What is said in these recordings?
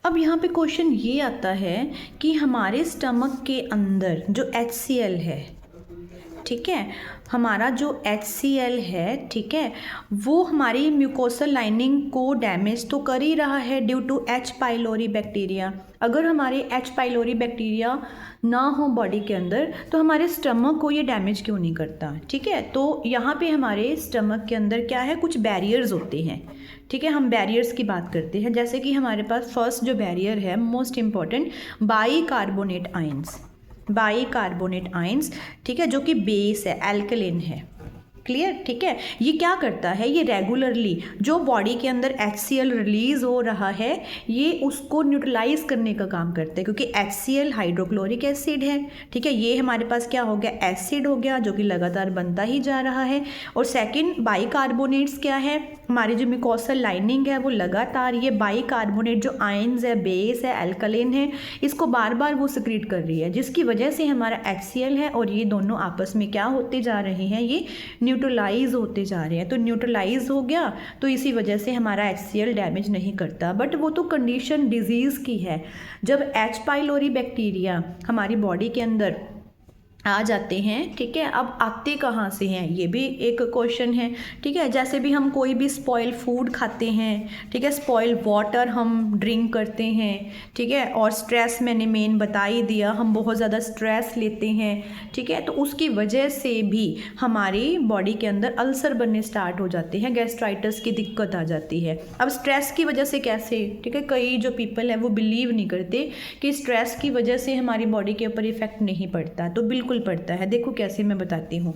अब यहाँ पे क्वेश्चन ये आता है कि हमारे स्टमक के अंदर जो HCl है, ठीक है, हमारा जो HCl है, ठीक है, वो हमारी म्यूकोसल लाइनिंग को डैमेज तो कर ही रहा है due to H pylori bacteria. अगर हमारे H पाइलोरी बैक्टीरिया ना हो बॉडी के अंदर तो हमारे स्टमक को ये डैमेज क्यों नहीं करता, ठीक है। तो यहाँ पे हमारे स्टमक के अंदर क्या है, कुछ बैरियर्स होते हैं, ठीक है। हम बैरियर्स की बात करते हैं, जैसे कि हमारे पास फर्स्ट जो बैरियर है most important, bicarbonate ions, bicarbonate ions, ठीक है, जो कि बेस है, एल्कलिन है, क्लियर, ठीक है। ये क्या करता है, ये रेगुलरली जो बॉडी के अंदर HCl रिलीज हो रहा है ये उसको न्यूट्रलाइज करने का काम करता है, क्योंकि HCl हाइड्रोक्लोरिक एसिड है, ठीक है। ये हमारे पास क्या हो गया, एसिड हो गया जो कि लगातार बनता ही जा रहा है। और सेकंड बाइकार्बोनेट्स क्या है, हमारी जो म्यूकोसल लाइनिंग है वो लगातार ये बाइकार्बोनेट जो आयंस है, बेस है, एल्कलिन है, इसको बार बार वो सिक्रीट कर रही है, जिसकी वजह से हमारा HCl है और ये दोनों आपस में क्या होते जा रहे हैं, ये न्यूट्रलाइज होते जा रहे हैं। तो न्यूट्रलाइज हो गया तो इसी वजह से हमारा HCl डैमेज नहीं करता, बट वो तो कंडीशन डिजीज़ की है। जब H पाइलोरी बैक्टीरिया हमारी बॉडी के अंदर आ जाते हैं, ठीक है, अब आते कहाँ से हैं ये भी एक क्वेश्चन है, ठीक है। जैसे भी हम कोई भी स्पॉइल फूड खाते हैं, ठीक है, स्पॉइल वाटर हम ड्रिंक करते हैं, ठीक है, और स्ट्रेस मैंने मेन बता ही दिया, हम बहुत ज़्यादा स्ट्रेस लेते हैं, ठीक है, तो उसकी वजह से भी हमारी बॉडी के अंदर अल्सर बनने स्टार्ट हो जाते हैं, गैस्ट्राइटिस की दिक्कत आ जाती है। अब स्ट्रेस की वजह से कैसे, ठीक है, कई जो पीपल है वो बिलीव नहीं करते कि स्ट्रेस की वजह से हमारी बॉडी के ऊपर इफेक्ट नहीं पड़ता, तो बिल्कुल पड़ता है। देखो कैसे, मैं बताती हूँ।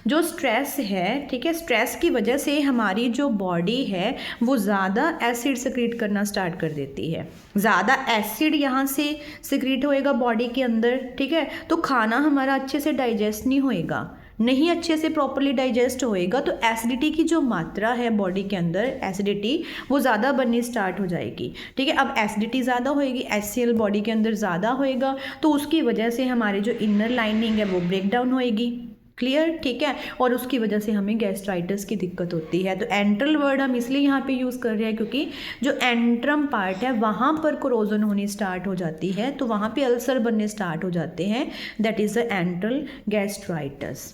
जो स्ट्रेस है, ठीक है, स्ट्रेस की वजह से हमारी जो बॉडी है वो ज़्यादा एसिड सिक्रीट करना स्टार्ट कर देती है, ज़्यादा एसिड यहाँ से सिक्रीट होएगा बॉडी के अंदर, ठीक है, तो खाना हमारा अच्छे से डाइजेस्ट नहीं होएगा, नहीं अच्छे से प्रॉपरली डाइजेस्ट होएगा, तो एसिडिटी की जो मात्रा है बॉडी के अंदर, एसिडिटी वो ज़्यादा बननी स्टार्ट हो जाएगी, ठीक है। अब एसिडिटी ज़्यादा होएगी, HCl बॉडी के अंदर ज़्यादा होएगा, तो उसकी वजह से हमारी जो इनर लाइनिंग है वो ब्रेक डाउन होएगी, क्लियर, ठीक है, और उसकी वजह से हमें गैस्ट्राइटिस की दिक्कत होती है। तो एंट्रल वर्ड हम इसलिए यहाँ पे यूज़ कर रहे हैं क्योंकि जो एंट्रम पार्ट है वहाँ पर कोरोजन होनी स्टार्ट हो जाती है, तो वहाँ पे अल्सर बनने स्टार्ट हो जाते हैं, that is the enteral gastritis,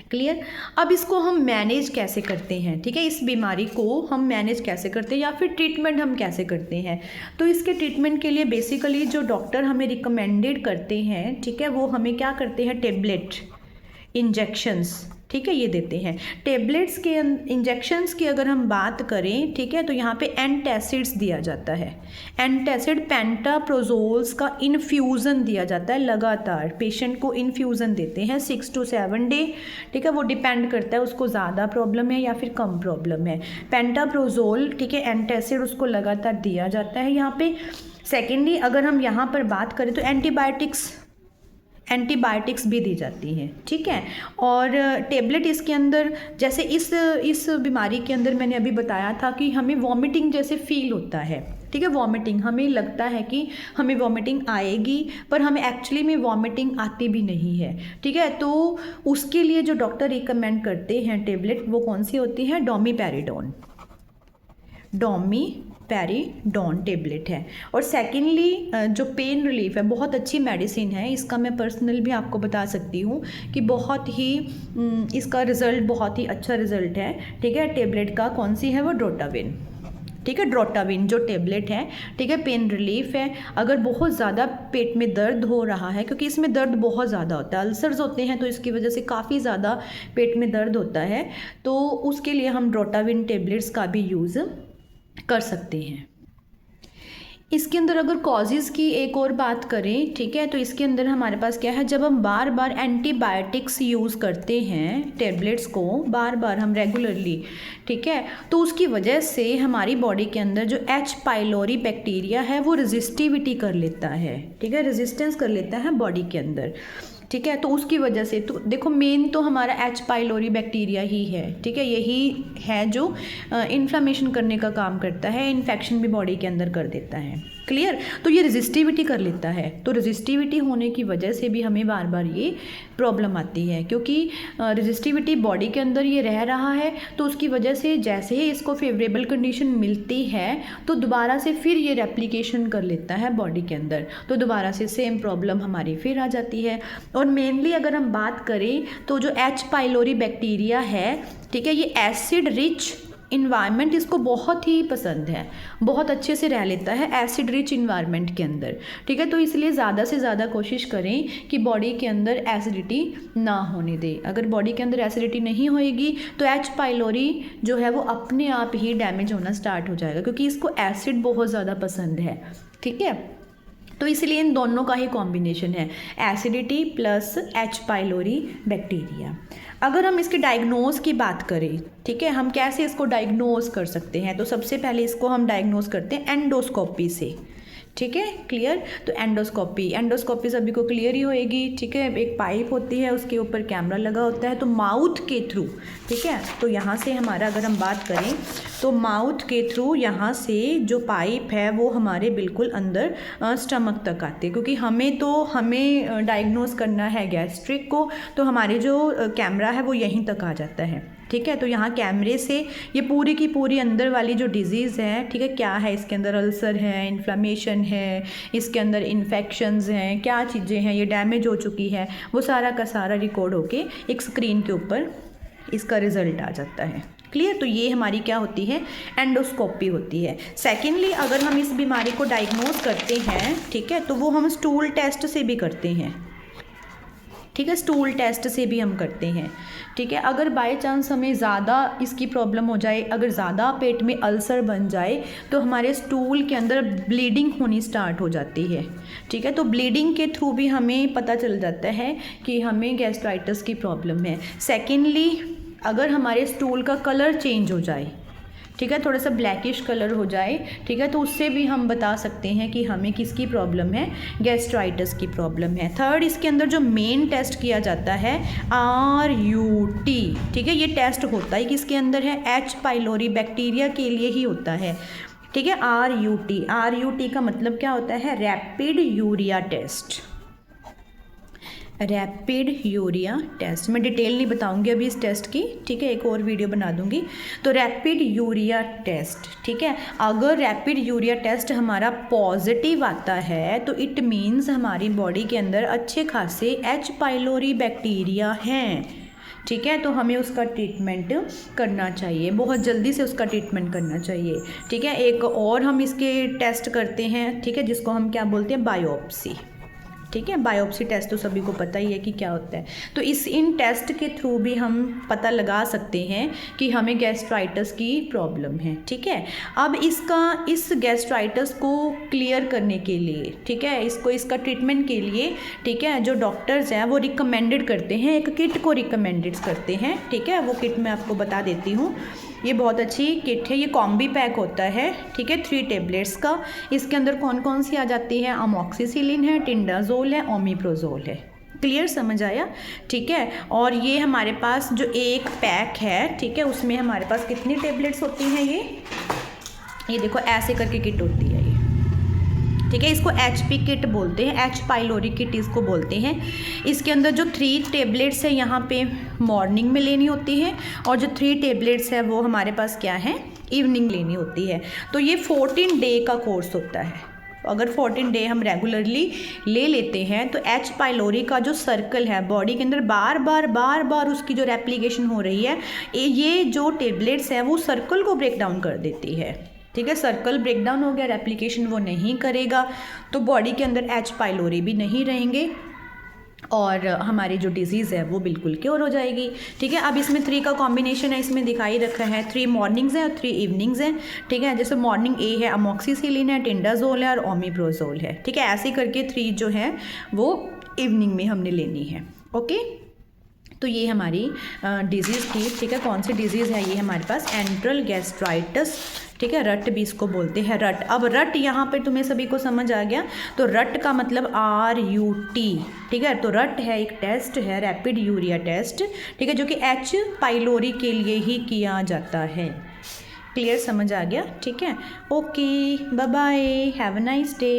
clear. अब इसको हम मैनेज कैसे करते हैं, ठीक है, इस बीमारी को हम मैनेज कैसे करते हैं या फिर ट्रीटमेंट हम कैसे करते हैं। तो इसके ट्रीटमेंट के लिए बेसिकली जो डॉक्टर हमें रिकमेंडेड करते हैं, ठीक है, वो हमें क्या करते हैं, टेबलेट इंजेक्शंस, ठीक है, ये देते हैं। टेबलेट्स के इंजेक्शंस की अगर हम बात करें, ठीक है, तो यहाँ पे एंटासिड्स दिया जाता है, एंटासिड पेंटाप्रोजोल्स का इन्फ्यूज़न दिया जाता है, लगातार पेशेंट को इन्फ्यूज़न देते हैं 6 to 7 डे, ठीक है, वो डिपेंड करता है उसको ज़्यादा प्रॉब्लम है या फिर कम प्रॉब्लम है। पेंटाप्रोजोल, ठीक है, एंटासिड उसको लगातार दिया जाता है यहाँ पे। सेकेंडली अगर हम यहाँ पर बात करें तो एंटीबायोटिक्स भी दी जाती हैं, ठीक है। और टेबलेट इसके अंदर, जैसे इस बीमारी के अंदर मैंने अभी बताया था कि हमें वॉमिटिंग जैसे फील होता है, ठीक है, वॉमिटिंग, हमें लगता है कि हमें वॉमिटिंग आएगी पर हमें एक्चुअली में वॉमिटिंग आती भी नहीं है, ठीक है। तो उसके लिए जो डॉक्टर रिकमेंड करते हैं टेबलेट वो कौन सी होती है, डोमिपेरिडोन टेबलेट है। और सेकेंडली जो पेन रिलीफ है, बहुत अच्छी मेडिसिन है, इसका मैं पर्सनल भी आपको बता सकती हूँ कि बहुत ही इसका रिज़ल्ट बहुत ही अच्छा रिज़ल्ट है, ठीक है। टेबलेट का कौन सी है वो, ड्रोटाविन, ठीक है, ड्रोटाविन जो टेबलेट है, ठीक है, पेन रिलीफ है। अगर बहुत ज़्यादा पेट में दर्द हो रहा है, क्योंकि इसमें दर्द बहुत ज़्यादा होता है, अल्सर्स होते हैं तो इसकी वजह से काफ़ी ज़्यादा पेट में दर्द होता है, तो उसके लिए हम ड्रोटाविन टेबलेट्स का भी यूज़ कर सकते हैं। इसके अंदर अगर कॉजेज़ की एक और बात करें, ठीक है, तो इसके अंदर हमारे पास क्या है, जब हम बार बार एंटीबायोटिक्स यूज़ करते हैं, टेबलेट्स को बार बार हम रेगुलरली, ठीक है, तो उसकी वजह से हमारी बॉडी के अंदर जो H पाइलोरी बैक्टीरिया है वो रेजिस्टिविटी कर लेता है, ठीक है, रेजिस्टेंस कर लेता है बॉडी के अंदर। ठीक है। तो उसकी वजह से तो देखो मेन तो हमारा एच पाइलोरी बैक्टीरिया ही है, ठीक है, यही है जो इन्फ्लामेशन करने का काम करता है, इन्फेक्शन भी बॉडी के अंदर कर देता है। क्लियर। तो ये रेजिस्टिविटी कर लेता है, तो रेजिस्टिविटी होने की वजह से भी हमें बार बार ये प्रॉब्लम आती है, क्योंकि रेजिस्टिविटी बॉडी के अंदर ये रह रहा है, तो उसकी वजह से जैसे ही इसको फेवरेबल कंडीशन मिलती है तो दोबारा से फिर ये रेप्लिकेशन कर लेता है बॉडी के अंदर, तो दोबारा से सेम प्रॉब्लम हमारी फिर आ जाती है। और मेनली अगर हम बात करें तो जो एच पाइलोरी बैक्टीरिया है, ठीक है, ये एसिड रिच इन्वायरमेंट इसको बहुत ही पसंद है, बहुत अच्छे से रह लेता है एसिड रिच इन्वायरमेंट के अंदर, ठीक है। तो इसलिए ज़्यादा से ज़्यादा कोशिश करें कि बॉडी के अंदर एसिडिटी ना होने दें। अगर बॉडी के अंदर एसिडिटी नहीं होएगी तो एच पाइलोरी जो है वो अपने आप ही डैमेज होना स्टार्ट हो जाएगा, क्योंकि इसको एसिड बहुत ज़्यादा पसंद है, ठीक है। तो इसलिए इन दोनों का ही कॉम्बिनेशन है, acidity plus H pylori bacteria. अगर हम इसके डायग्नोज की बात करें, ठीक है, हम कैसे इसको डायग्नोज कर सकते हैं, तो सबसे पहले इसको हम डायग्नोज करते हैं एंडोस्कोपी से, ठीक है, क्लियर। तो एंडोस्कोपी सभी को क्लियर ही होएगी, ठीक है। एक पाइप होती है, उसके ऊपर कैमरा लगा होता है, तो माउथ के थ्रू, ठीक है, तो यहाँ से हमारा अगर हम बात करें तो माउथ के थ्रू यहाँ से जो पाइप है वो हमारे बिल्कुल अंदर स्टमक तक आते हैं, क्योंकि हमें डायग्नोज करना है गैस्ट्रिक को, तो हमारे जो कैमरा है वो यहीं तक आ जाता है, ठीक है। तो यहाँ कैमरे से ये पूरी की पूरी अंदर वाली जो डिजीज़ है, ठीक है, क्या है इसके अंदर, अल्सर है, इन्फ्लामेशन है, इसके अंदर इन्फेक्शंस हैं, क्या चीज़ें हैं, ये डैमेज हो चुकी है, वो सारा का सारा रिकॉर्ड होके एक स्क्रीन के ऊपर इसका रिजल्ट आ जाता है। क्लियर। तो ये हमारी क्या होती है, एंडोस्कोपी होती है। सेकेंडली अगर हम इस बीमारी को डायग्नोज करते हैं, ठीक है, तो वो हम स्टूल टेस्ट से भी करते हैं, ठीक है, स्टूल टेस्ट से भी हम करते हैं, ठीक है। अगर बाय चांस हमें ज़्यादा इसकी प्रॉब्लम हो जाए, अगर ज़्यादा पेट में अल्सर बन जाए, तो हमारे स्टूल के अंदर ब्लीडिंग होनी स्टार्ट हो जाती है, ठीक है। तो ब्लीडिंग के थ्रू भी हमें पता चल जाता है कि हमें गैस्ट्राइटिस की प्रॉब्लम है। सेकेंडली अगर हमारे स्टूल का कलर चेंज हो जाए, ठीक है, थोड़ा सा ब्लैकिश कलर हो जाए, ठीक है, तो उससे भी हम बता सकते हैं कि हमें किसकी प्रॉब्लम है, गैस्ट्राइटिस की प्रॉब्लम है। थर्ड, इसके अंदर जो मेन टेस्ट किया जाता है RUT, ठीक है, ये टेस्ट होता है किसके अंदर है, एच पाइलोरी बैक्टीरिया के लिए ही होता है, ठीक है। RUT का मतलब क्या होता है, rapid urea test, rapid urea test. मैं डिटेल नहीं बताऊंगी अभी इस टेस्ट की, ठीक है, एक और वीडियो बना दूंगी। तो रैपिड यूरिया टेस्ट, ठीक है, अगर रैपिड यूरिया टेस्ट हमारा पॉजिटिव आता है तो इट मीन्स हमारी बॉडी के अंदर अच्छे खासे एच पाइलोरी बैक्टीरिया हैं, ठीक है। तो हमें उसका ट्रीटमेंट करना चाहिए, बहुत जल्दी से उसका ट्रीटमेंट करना चाहिए, ठीक है। एक और हम इसके टेस्ट करते हैं, ठीक है, जिसको हम क्या बोलते हैं, बायोप्सी, ठीक है। बायोप्सी टेस्ट तो सभी को पता ही है कि क्या होता है। तो इन टेस्ट के थ्रू भी हम पता लगा सकते हैं कि हमें गैस्ट्राइटिस की प्रॉब्लम है, ठीक है। अब इस गैस्ट्राइटिस को क्लियर करने के लिए, ठीक है, इसका ट्रीटमेंट के लिए, ठीक है, जो डॉक्टर्स हैं वो रिकमेंडेड करते हैं, एक किट को रिकमेंडेड करते हैं, ठीक है। वो किट मैं आपको बता देती हूँ, ये बहुत अच्छी किट है, ये कॉम्बी पैक होता है, ठीक है, 3 टेबलेट्स का। इसके अंदर कौन कौन सी आ जाती है, अमोक्सिसिलिन है, टिंडाजोल है, ओमिप्रोजोल है। क्लियर, समझ आया, ठीक है। और ये हमारे पास जो एक पैक है, ठीक है, उसमें हमारे पास कितनी टेबलेट्स होती हैं, ये देखो ऐसे करके किट होती है ये, ठीक है। इसको HP किट बोलते हैं, एच पाइलोरी किट इसको बोलते हैं। इसके अंदर जो 3 टेबलेट्स है यहाँ पे मॉर्निंग में लेनी होती है, और जो 3 टेबलेट्स है वो हमारे पास क्या है, इवनिंग लेनी होती है। तो ये 14 डे का कोर्स होता है। अगर 14 डे हम रेगुलरली ले लेते हैं तो एच पाइलोरी का जो सर्कल है बॉडी के अंदर बार बार उसकी जो रेप्लिकेशन हो रही है, ये जो टेबलेट्स है वो सर्कल को ब्रेक डाउन कर देती है, ठीक है। सर्कल ब्रेक डाउन हो गया, रेप्लिकेशन वो नहीं करेगा, तो बॉडी के अंदर एच पाइलोरी भी नहीं रहेंगे और हमारी जो डिजीज़ है वो बिल्कुल क्योर हो जाएगी, ठीक है। अब इसमें 3 का कॉम्बिनेशन है, इसमें दिखाई रखा है 3 मॉर्निंग्स हैं और 3 इवनिंग्स हैं, ठीक है। जैसे मॉर्निंग A है, अमोक्सिसिलिन है, टिंडाजोल है और ओमिप्रोजोल है, ठीक है। ऐसे करके 3 जो है वो इवनिंग में हमने लेनी है, ओके, तो ये हमारी डिजीज़ थी, ठीक है। कौन सी डिजीज़ है ये हमारे पास? एंट्रल गैस्ट्राइटिस, ठीक है। रट भी इसको बोलते हैं, रट। अब रट यहाँ पे तुम्हें सभी को समझ आ गया। तो रट का मतलब RUT, ठीक है। तो रट है, एक टेस्ट है, रैपिड यूरिया टेस्ट, ठीक है, जो कि H पाइलोरी के लिए ही किया जाता है। क्लियर, समझ आ गया, ठीक है। Okay, bye bye, have a nice day.